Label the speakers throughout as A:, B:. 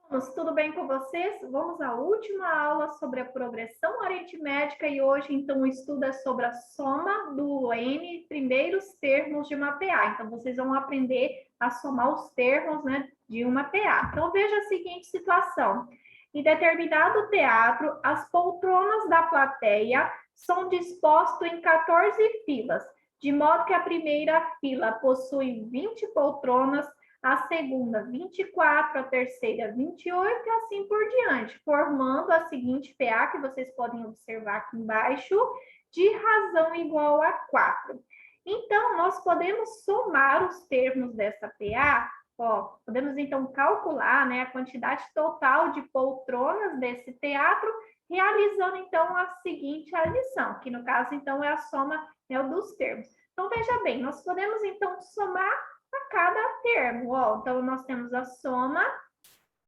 A: Tudo bem com vocês? Vamos à última aula sobre a progressão aritmética e hoje, então, o estudo é sobre a soma do N primeiros termos de uma PA. Então, vocês vão aprender a somar os termos, né, de uma PA. Então, veja a seguinte situação. Em determinado teatro, as poltronas da plateia são dispostas em 14 filas, de modo que a primeira fila possui 20 poltronas, a segunda 24, a terceira 28 e assim por diante, formando a seguinte PA que vocês podem observar aqui embaixo, de razão igual a 4. Então, nós podemos somar os termos dessa PA, ó, podemos então calcular, né, a quantidade total de poltronas desse teatro, realizando então a seguinte adição, que no caso então é a soma, né, dos termos. Então, veja bem, nós podemos então somar a cada termo. Ó, então, nós temos a soma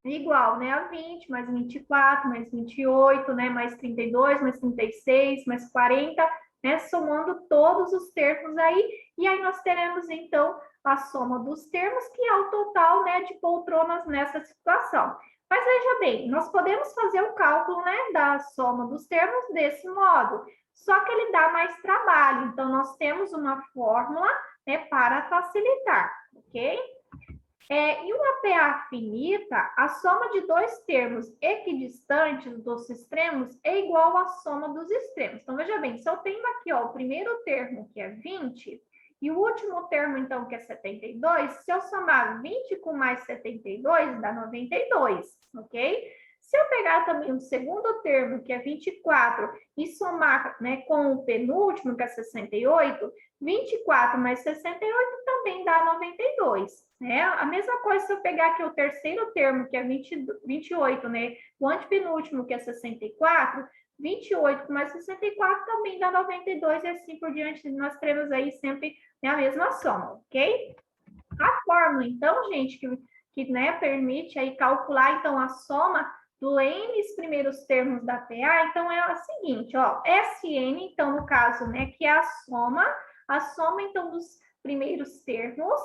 A: igual, né, a 20, mais 24, mais 28, né, mais 32, mais 36, mais 40, né, somando todos os termos aí, e aí nós teremos, então, a soma dos termos, que é o total, né, de poltronas nessa situação. Mas veja bem, nós podemos fazer o cálculo, né, da soma dos termos desse modo, só que ele dá mais trabalho, então nós temos uma fórmula, né, para facilitar, ok? Em uma PA finita, a soma de dois termos equidistantes dos extremos é igual à soma dos extremos. Então, veja bem, se eu tenho aqui ó, o primeiro termo, que é 20, e o último termo, então, que é 72, se eu somar 20 com mais 72, dá 92, ok? Se eu pegar também o segundo termo, que é 24, e somar, né, com o penúltimo, que é 68, 24 mais 68 também dá 92, né? A mesma coisa se eu pegar aqui o terceiro termo, que é 28, né? O antepenúltimo, que é 64, 28 com mais 64 também dá 92 e assim por diante. Nós teremos aí sempre, né, a mesma soma, ok? A fórmula, então, gente, que né, permite aí calcular, então, a soma do N primeiros termos da PA, então, é a seguinte, ó, SN, então, no caso, né, que é a soma, então, dos primeiros termos.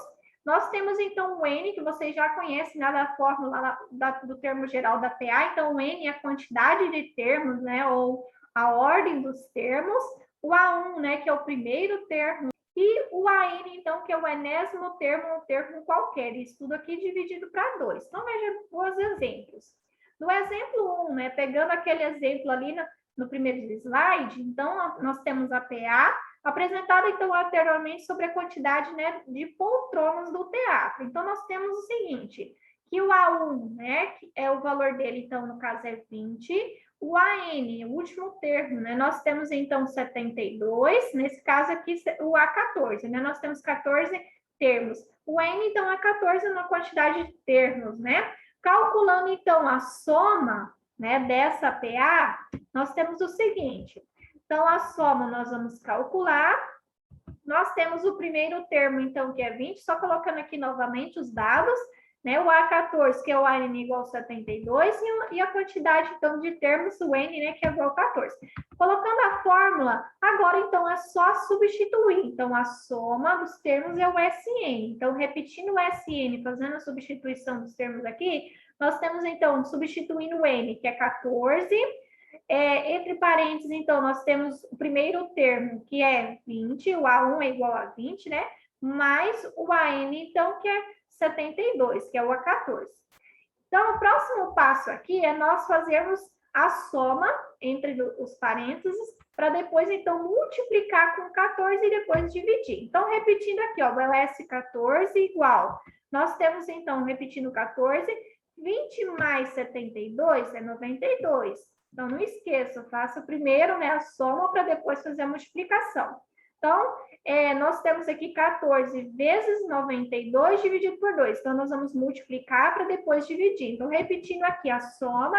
A: Nós temos, então, o N, que vocês já conhecem, né, da fórmula do termo geral da PA, então, o N é a quantidade de termos, né, ou a ordem dos termos. O A1, né, que é o primeiro termo, e o AN, então, que é o enésimo termo, um termo qualquer. Isso tudo aqui dividido para 2. Então, veja os exemplos. No exemplo 1, né, pegando aquele exemplo ali no primeiro slide, então, nós temos a PA, apresentada, então, anteriormente sobre a quantidade, né, de poltronas do teatro. Então, nós temos o seguinte, que o A1, né, que é o valor dele, então, no caso é 20, o AN, o último termo, né? Nós temos, então, 72, nesse caso aqui, o A14, né? Nós temos 14 termos. O N, então, é 14 na quantidade de termos, né? Calculando, então, a soma, né, dessa PA, nós temos o seguinte. Então, a soma nós vamos calcular. Nós temos o primeiro termo, então, que é 20, só colocando aqui novamente os dados, né? O A14, que é o AN igual a 72, e a quantidade, então, de termos, o N, né, que é igual a 14. Colocando a fórmula, agora, então, é só substituir. Então, a soma dos termos é o SN. Então, repetindo o SN, fazendo a substituição dos termos aqui, nós temos, então, substituindo o N, que é 14, entre parênteses, então, nós temos o primeiro termo, que é 20, o A1 é igual a 20, né? Mais o AN, então, que é 72, que é o A14. Então, o próximo passo aqui é nós fazermos a soma entre os parênteses, para depois, então, multiplicar com 14 e depois dividir. Então, repetindo aqui, ó, o S14 igual. Nós temos, então, repetindo 14, 20 mais 72 é 92. Então, não esqueça, faça primeiro, né, a soma para depois fazer a multiplicação. Então, nós temos aqui 14 vezes 92 dividido por 2. Então, nós vamos multiplicar para depois dividir. Então, repetindo aqui a soma,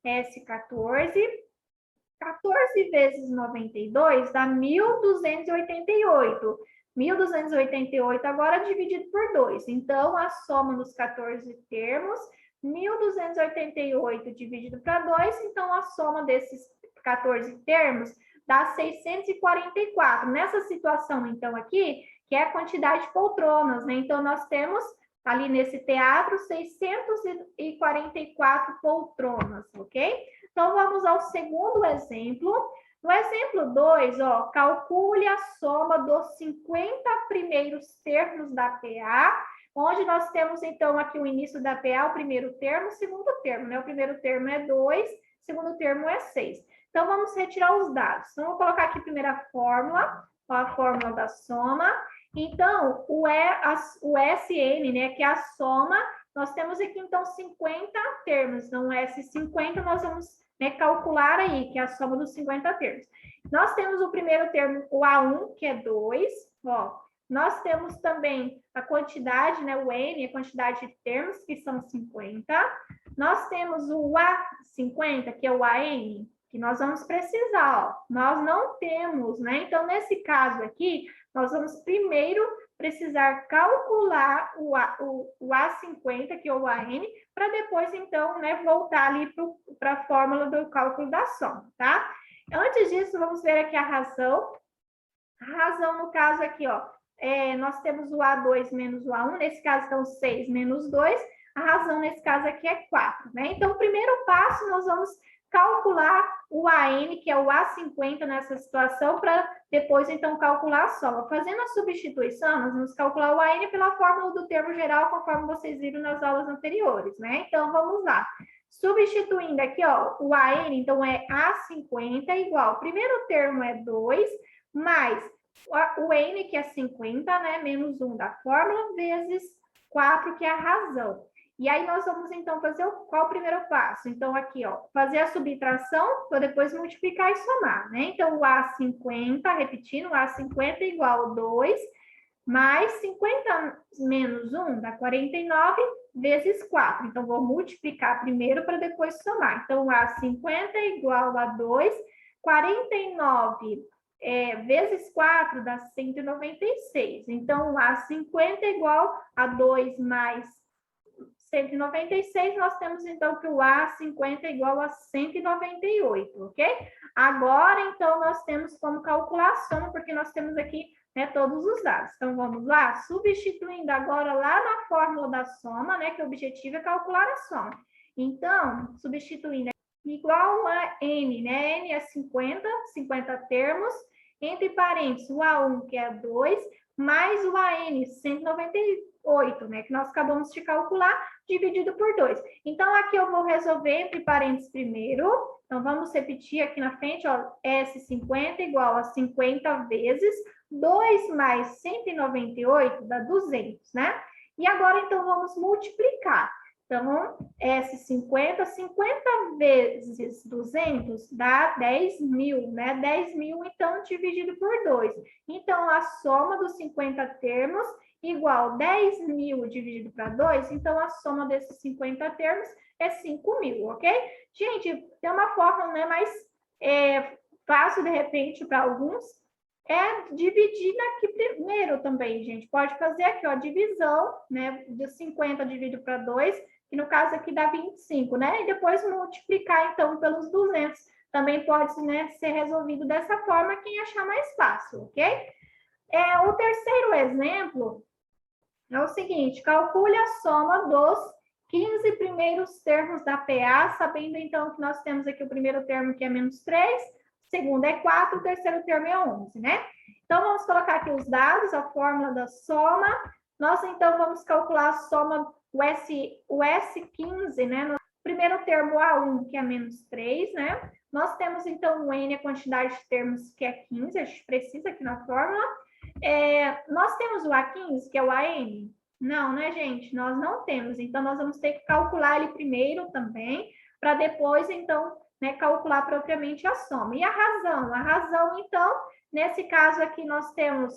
A: S14. 14 vezes 92 dá 1.288. 1.288 agora dividido por 2. Então, a soma dos 14 termos, 1.288 dividido para 2. Então, a soma desses 14 termos dá 644. Nessa situação, então, aqui, que é a quantidade de poltronas, né? Então, nós temos ali nesse teatro, 644 poltronas, ok? Então, vamos ao segundo exemplo. No exemplo 2, ó, calcule a soma dos 50 primeiros termos da PA, onde nós temos, então, aqui o início da PA, o primeiro termo, o segundo termo, né? O primeiro termo é 2, o segundo termo é 6. Então, vamos retirar os dados. Então, vou colocar aqui a primeira fórmula, ó, a fórmula da soma. Então, o SN, né, que é a soma, nós temos aqui, então, 50 termos. Então, o S50 nós vamos, né, calcular aí, que é a soma dos 50 termos. Nós temos o primeiro termo, o A1, que é 2, ó. Nós temos também a quantidade, né, o N, a quantidade de termos, que são 50. Nós temos o A50, que é o AN, que nós vamos precisar, ó. Nós não temos, né? Então, nesse caso aqui, nós vamos primeiro precisar calcular o A50, que é o AN, para depois, então, né, voltar ali para a fórmula do cálculo da soma, tá? Antes disso, vamos ver aqui a razão. A razão, no caso aqui, ó, nós temos o A2 menos o A1, nesse caso, então, 6 menos 2. A razão, nesse caso aqui, é 4, né? Então, o primeiro passo, nós vamos calcular o AN, que é o A50 nessa situação, para depois, então, calcular a soma. Fazendo a substituição, nós vamos calcular o AN pela fórmula do termo geral, conforme vocês viram nas aulas anteriores, né? Então, vamos lá. Substituindo aqui, ó, o AN, então, é A50 igual, o primeiro termo é 2, mais o N, que é 50, né, menos 1 da fórmula, vezes 4, que é a razão. E aí, nós vamos, então, fazer qual o primeiro passo? Então, aqui, ó, fazer a subtração, para depois multiplicar e somar, né? Então, o A50, repetindo, o A50 é igual a 2, mais 50 menos 1 dá 49, vezes 4. Então, vou multiplicar primeiro para depois somar. Então, o A50 é igual a 2, 49 vezes 4 dá 196. Então, o A50 é igual a 2 mais 196, nós temos, então, que o A50 é igual a 198, ok? Agora, então, nós temos como calcular a soma, porque nós temos aqui, né, todos os dados. Então, vamos lá, substituindo agora lá na fórmula da soma, né, que o objetivo é calcular a soma. Então, substituindo igual a N, né? N é 50, 50 termos, entre parênteses, o A1, que é 2, mais o AN, 198, né? Que nós acabamos de calcular, dividido por 2. Então, aqui eu vou resolver entre parênteses primeiro. Então, vamos repetir aqui na frente, ó, S50 igual a 50 vezes 2 mais 198 dá 200, né? E agora, então, vamos multiplicar. Então, S50, 50 vezes 200 dá 10 mil, né? 10 mil, então, dividido por 2. Então, a soma dos 50 termos igual 10 mil dividido para 2, então, a soma desses 50 termos é 5 mil, ok? Gente, tem uma forma, né, mais fácil, de repente, para alguns, dividir aqui primeiro também, gente. Pode fazer aqui, ó, divisão, né, de 50 dividido para 2, que no caso aqui dá 25, né? E depois multiplicar, então, pelos 200. Também pode, né, ser resolvido dessa forma, quem achar mais fácil, ok? O terceiro exemplo é o seguinte, calcule a soma dos 15 primeiros termos da PA, sabendo, então, que nós temos aqui o primeiro termo, que é menos 3, o segundo é 4, o terceiro termo é 11, né? Então, vamos colocar aqui os dados, a fórmula da soma. Nós, então, vamos calcular a soma, o S15, né? No primeiro termo, A1, que é menos 3, né? Nós temos, então, o N, a quantidade de termos, que é 15, a gente precisa aqui na fórmula. Nós temos o A15, que é o AN? Não, né, gente? Nós não temos. Então, nós vamos ter que calcular ele primeiro também, para depois, então, né, calcular propriamente a soma. E a razão? A razão, então, nesse caso aqui, nós temos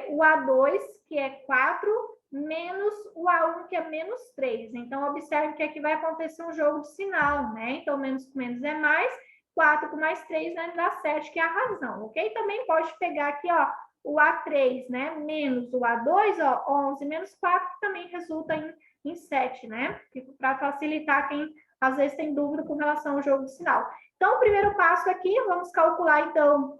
A: o A2, que é 4, menos o A1, que é menos 3. Então, observe que aqui vai acontecer um jogo de sinal, né? Então, menos com menos é mais, 4 com mais 3, né, dá 7, que é a razão, ok? Também pode pegar aqui, ó, o A3, né, menos o A2, ó, 11 menos 4, que também resulta em 7, né? Para facilitar quem às vezes tem dúvida com relação ao jogo de sinal. Então, o primeiro passo aqui, vamos calcular, então,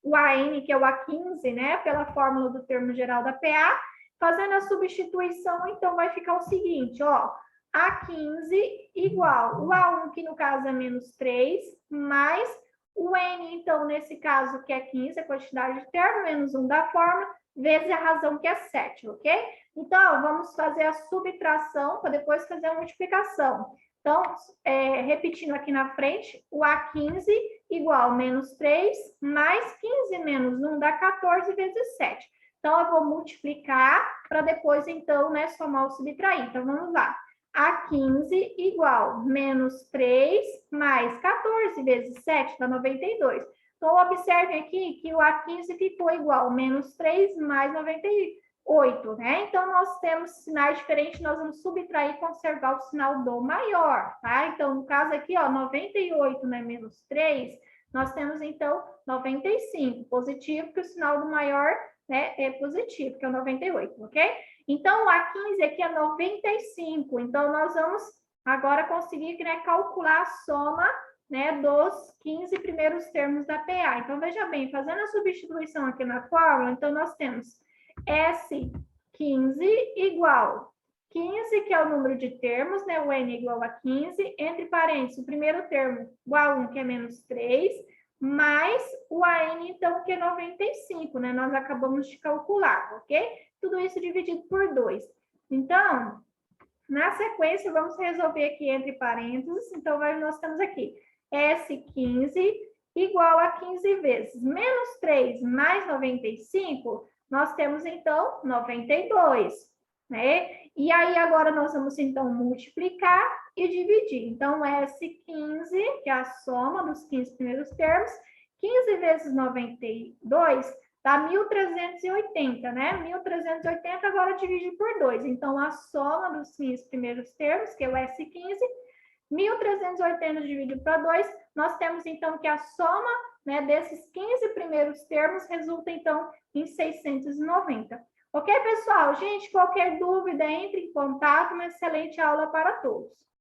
A: o AN, que é o A15, né, pela fórmula do termo geral da PA. Fazendo a substituição, então, vai ficar o seguinte, ó. A15 igual o A1, que no caso é menos 3, mais o N, então, nesse caso, que é 15, a quantidade de termo, menos 1 da forma, vezes a razão, que é 7, ok? Então, vamos fazer a subtração para depois fazer a multiplicação. Então, repetindo aqui na frente, o A15 igual menos 3, mais 15 menos 1 dá 14 vezes 7. Então, eu vou multiplicar para depois, então, né, somar ou subtrair. Então, vamos lá. A15 igual menos 3 mais 14 vezes 7 dá 92. Então, observem aqui que o A15 ficou igual menos 3 mais 98, né? Então, nós temos sinais diferentes, nós vamos subtrair e conservar o sinal do maior, tá? Então, no caso aqui, ó, 98, né, menos 3, nós temos, então, 95, positivo, que o sinal do maior, né, é positivo, que é o 98, ok? Então, o A15 aqui é 95, então nós vamos agora conseguir, né, calcular a soma, né, dos 15 primeiros termos da PA. Então, veja bem, fazendo a substituição aqui na fórmula, então nós temos S15 igual 15, que é o número de termos, né, o N igual a 15, entre parênteses, o primeiro termo, o A1, que é menos 3, mais o AN, então, que é 95, né? Nós acabamos de calcular, ok? Tudo isso dividido por 2. Então, na sequência, vamos resolver aqui entre parênteses. Então, nós temos aqui S15 igual a 15 vezes menos 3 mais 95, nós temos, então, 92, né? E aí, agora, nós vamos, então, multiplicar e dividir. Então, S15, que é a soma dos 15 primeiros termos, 15 vezes 92 dá 1.380, né? 1.380 agora divide por 2. Então, a soma dos 15 primeiros termos, que é o S15, 1.380 dividido para 2, nós temos, então, que a soma, né, desses 15 primeiros termos resulta, então, em 690. Ok, pessoal? Gente, qualquer dúvida, entre em contato. Uma excelente aula para todos.